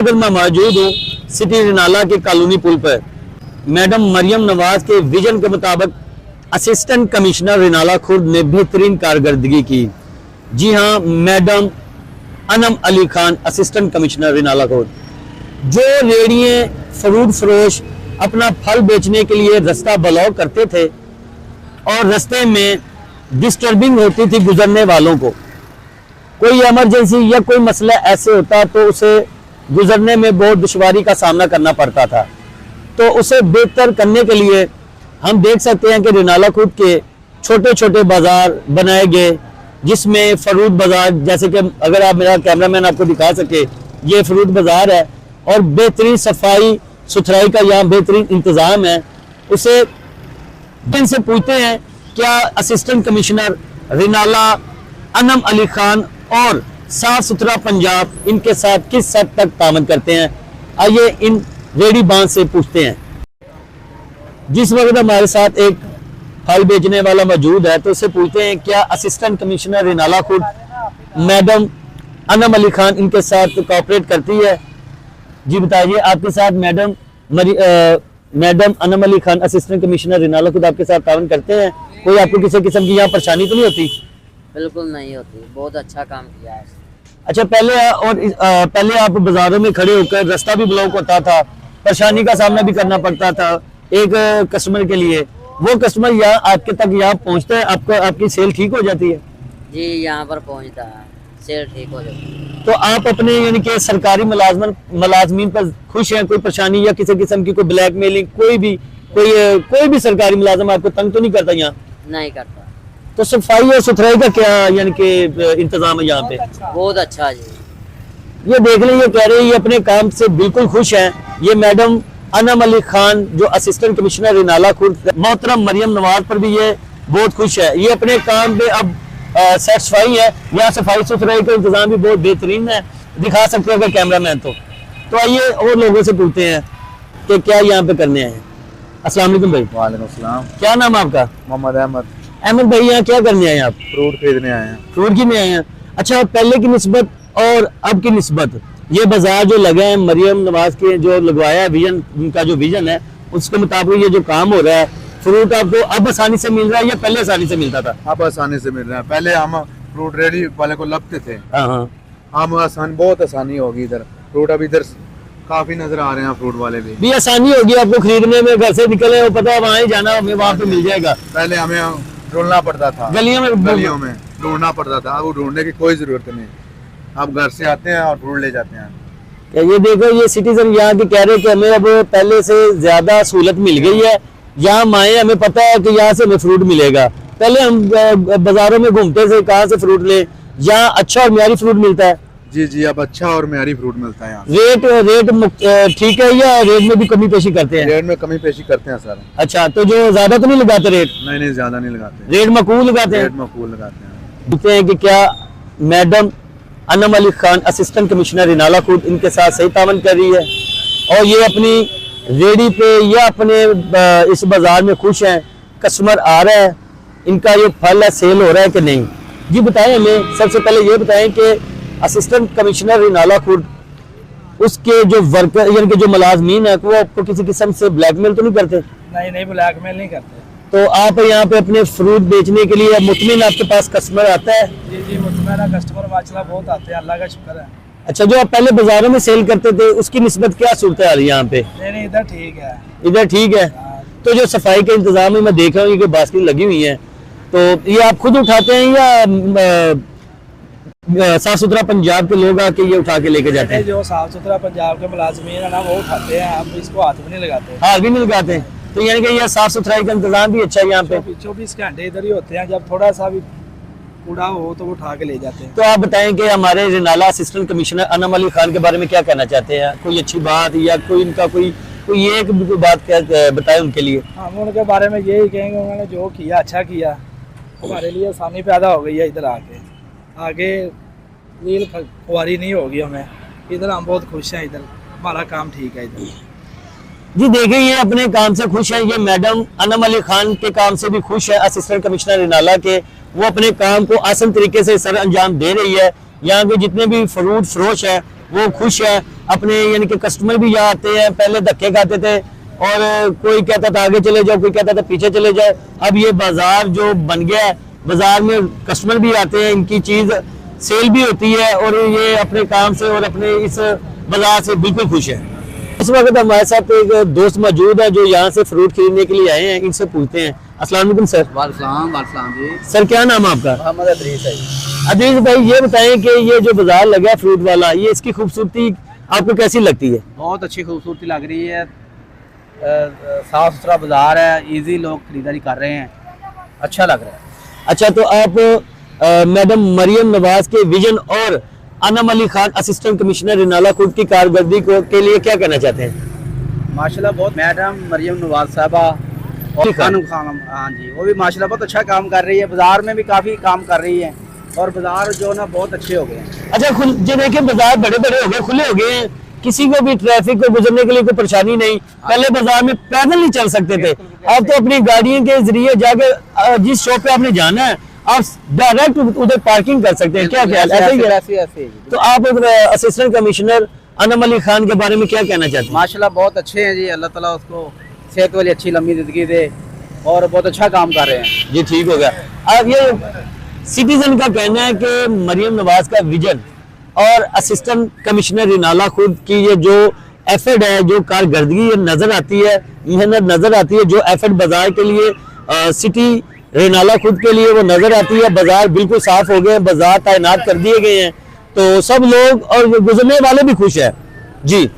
अगर मैं मौजूद हूँ सिटी रिनाला के कॉलोनी पुल पर मैडम मरियम नवाज के विजन के मुताबिक असिस्टेंट कमिश्नर रिनाला खुर्द ने बेहतरीन कारकर्दगी की। जी हाँ, madam Anam Ali Khan assistant commissioner Renala Khurd, जो रेड़ियाँ फ्रूट फरोश अपना फल बेचने के लिए रास्ता ब्लॉक करते थे और रास्ते में डिस्टर्बिंग होती थी गुजरने वालों को। कोई इमरजेंसी या कोई मसला ऐसे होता तो उसे गुजरने में बहुत दुश्वारी का सामना करना पड़ता था। तो उसे बेहतर करने के लिए हम देख सकते हैं कि रिनाला खुर्द के छोटे छोटे बाजार बनाए गए, जिसमें फ्रूट बाजार, जैसे कि अगर आप मेरा कैमरामैन आपको दिखा सके, ये फ्रूट बाजार है और बेहतरीन सफाई सुथराई का यहाँ बेहतरीन इंतजाम है। उसे इनसे पूछते हैं क्या असिस्टेंट कमिश्नर रिनाला अनम अली खान और साफ सुथरा पंजाब इनके साथ किस हद तक तामन करते हैं। आइए इन रेडी बांध से पूछते हैं। जिस वक्त हमारे साथ एक फल बेचने वाला मौजूद है तो उससे पूछते हैं क्या assistant commissioner Renala Khurd madam Anam Ali Khan इनके साथ कोऑपरेट करती है। जी बताइए, आपके साथ madam Anam Ali Khan assistant commissioner Renala Khurd आपके साथ तावन करते हैं? कोई आपको किसी किस्म की यहाँ परेशानी तो नहीं होती? बिल्कुल नहीं होती, बहुत अच्छा काम किया है। अच्छा, पहले आप बाजारों में खड़े होकर रास्ता भी ब्लॉक होता था, परेशानी का सामना भी करना पड़ता था एक कस्टमर के लिए। वो कस्टमर यहाँ आपके तक यहाँ पहुँचता है, आपकी सेल ठीक हो जाती है? जी, यहाँ पर पहुँचता है, सेल ठीक हो जाती है। तो आप अपने यानी कि सरकारी मुलाजमीन पर खुश हैं? कोई परेशानी या किसी किस्म की कोई ब्लैकमेलिंग, कोई भी सरकारी मुलाजम आपको तंग तो नहीं करता यहाँ? नहीं करता। तो सफाई और सुथराई का क्या यानी कि इंतजाम है यहाँ पे? बहुत अच्छा जी। ये देख लें, ये कह रहे हैं ये अपने काम से बिल्कुल खुश हैं। ये मैडम अनम अली खान जो असिस्टेंट कमिश्नर रिनाला खुर्द, मोहतरम मरियम नवाज पर भी ये बहुत खुश है। ये अपने काम पे अब सेटिस्फाई है। यहाँ सफाई सुथराई का इंतजाम भी बहुत बेहतरीन है, दिखा सकते हैं अगर कैमरामैन तो आइए और लोगों से पूछते हैं कि क्या यहाँ पे करने आए हैं। अस्सलाम वालेकुम भाई। वालेकुम सलाम। क्या नाम है आपका? मोहम्मद अहमद। अहमद भाई, यहाँ क्या करने आए हैं आप? फ्रूट खरीदने आए हैं। फ्रूट की में आए हैं। अच्छा, पहले की निस्बत और अब की निस्बत ये बाजार जो लगे हैं मरियम नवाज के जो लगवाया है विजन, उनका जो विजन है उसके मुताबिक ये जो काम हो रहा है, फ्रूट आपको अब आसानी से मिल रहा है या पहले आसानी से मिलता था? अब आसानी से मिल रहा है। पहले हम फ्रूट रेडी वाले को लगते थे। हाँ, हम बहुत आसानी होगी इधर। फ्रूट अब इधर काफी नजर आ रहे हैं। फ्रूट वाले भी आसानी होगी आपको खरीदने में, घर से निकले वो पता है वहाँ ही जाना, हमें वहाँ पे मिल जाएगा। पहले हमें ढूंढना पड़ता था, गलियों में ढूंढना पड़ता था। अब ढूंढने की कोई जरूरत नहीं, आप घर से आते हैं और फ्रूट ले जाते हैं। ये देखो, ये सिटीजन यहाँ के कह रहे हैं कि हमें अब पहले से ज्यादा सहूलत मिल गई है। यहाँ माए हमें पता है कि यहाँ से हमें फ्रूट मिलेगा। पहले हम बाजारों में घूमते थे कहाँ से फ्रूट ले, यहाँ अच्छा और म्यारी फ्रूट मिलता है। जी जी, अब अच्छा और म्यारी फ्रूट मिलता है यहाँ। रेट ठीक है या रेट में भी कमी पेशी करते हैं? रेट में कमी पेशी करते हैं सर। अच्छा, तो जो ज्यादा तो नहीं लगाते रेट? नहीं, ज्यादा नहीं लगाते, रेट मकबूल लगाते हैं। रेट मकबूल लगाते हैं। पूछते हैं कि क्या madam Anam Ali Khan assistant commissioner Renala Khurd इनके साथ सही तावन कर रही है और ये अपनी रेडी पे या अपने इस बाजार में खुश हैं, कस्टमर आ रहा है, इनका ये फल है सेल हो रहा है कि नहीं? जी बताएं हमें। सबसे पहले ये बताएं कि असिस्टेंट कमिश्नर रिनाला खुर्द उसके जो वर्कर यानी कि जो मुलाजमीन है वो आपको किसी किस्म से ब्लैकमेल तो नहीं करते? नहीं, ब्लैकमेल नहीं करते। तो आप यहाँ पे अपने फ्रूट बेचने के लिए मुतमिन आपके पास कस्टमर आता है? जी, मुतमिन कस्टमर माशाल्लाह बहुत आते हैं, अल्लाह का शुक्र है। अच्छा, जो आप पहले बाजारों में सेल करते थे उसकी निस्बत क्या सूरत है यहाँ पे? नहीं, इधर ठीक है। इधर ठीक है। तो जो सफाई का इंतजाम है मैं देख रहा हूँ ये बास्केट लगी हुई है, तो ये आप खुद उठाते हैं या साफ सुथरा पंजाब के लोग आके ये उठा के लेके जाते हैं? जो साफ सुथरा पंजाब के मुलाजमीन है ना वो उठाते हैं, हम इसको हाथ भी नहीं लगाते। हाथ भी नहीं लगाते हैं? तो यानी कि ये साफ सुथराई का इंतजाम भी अच्छा है यहाँ पे? 24 घंटे इधर ही होते हैं, जब थोड़ा सा भी कूड़ा हो तो वो उठा के ले जाते हैं। तो आप बताएं कि हमारे रिनाला असिस्टेंट कमिश्नर अनम अली खान के बारे में क्या कहना चाहते हैं? कोई अच्छी बात या कोई इनका कोई एक बात बताएं उनके लिए? हम उनके बारे में यही कहेंगे उन्होंने जो किया अच्छा किया, हमारे लिए आसानी पैदा हो गई है। इधर आगे नील खुआरी नहीं होगी हमें, इधर हम बहुत खुश हैं। इधर हमारा काम ठीक है। इधर जी देखें, ये अपने काम से खुश है। ये मैडम अनम अली खान के काम से भी खुश है, असिस्टेंट कमिश्नर रिनाला के। वो अपने काम को आसान तरीके से सर अंजाम दे रही है। यहाँ के जितने भी फ्रूट फरोश है वो खुश है। अपने यानी कि कस्टमर भी यहाँ आते हैं, पहले धक्के खाते थे और कोई कहता था आगे चले जाओ, कोई कहता था पीछे चले जाओ। अब ये बाजार जो बन गया है, बाजार में कस्टमर भी आते हैं, इनकी चीज सेल भी होती है और ये अपने काम से और अपने इस बाजार से बिल्कुल खुश है। इस वक्त हमारे साथ एक दोस्त मौजूद है जो यहाँ से फ्रूट खरीदने के लिए आए हैं, इनसे पूछते हैं। अस्सलाम वालेकुम सर। वालेकुम जी। सर क्या नाम है आपका? मोहम्मद अदरीस है जी। अजीज भाई ये बताएं कि ये जो बाजार लगा है फ्रूट वाला, ये इसकी खूबसूरती आपको कैसी लगती है? बहुत अच्छी खूबसूरती लग रही है, साफ सुथरा बाजार है, इजी लोग खरीदारी कर रहे हैं, अच्छा लग रहा है। अच्छा, तो आप मैडम मरियम नवाज के विजन और अनम अली खान असिस्टेंट कमिश्नर रिनाला खुर्द की कारकर्दगी के लिए क्या कहना चाहते हैं? माशाल्लाह बहुत मैडम मरियम नवाज साहबा और खानम खानम, हाँ जी, वो भी माशाल्लाह बहुत अच्छा काम कर रही है, बाजार में भी काफ़ी काम कर रही है और बाजार जो ना बहुत अच्छे हो गए हैं। अच्छा, जो देखिए बाजार बड़े बड़े हो गए, खुले हो गए हैं, किसी को भी ट्रैफिक को गुजरने के लिए कोई परेशानी नहीं। पहले बाजार में पैदल नहीं चल सकते थे, अब तो अपनी गाड़ियों के जरिए जाके जिस शॉप पे आपने जाना है आप डायरेक्ट उधर पार्किंग कर सकते हैं। क्या ख्याल? ऐसे ही है? ऐसे ही। तो आप असिस्टेंट कमिश्नर अनम अली खान के बारे में क्या कहना चाहते हैं? माशाल्लाह बहुत अच्छे हैं जी, अल्लाह ताला उसको सेहत वाली अच्छी लंबी जिंदगी दे और बहुत अच्छा काम कर रहे हैं जी। ठीक हो गया। अब ये सिटीजन का कहना है कि मरियम नवाज का विजन और असिस्टेंट कमिश्नर रिनाला खुर्द की ये जो एफर्ट है, जो कारकर्दगी ये नजर आती है, मेहनत नजर आती है, जो एफर्ट बाजार के लिए सिटी रिनाला खुर्द के लिए वो नजर आती है। बाजार बिल्कुल साफ हो गए हैं, बाजार तैनात कर दिए गए हैं, तो सब लोग और गुजरने वाले भी खुश है जी।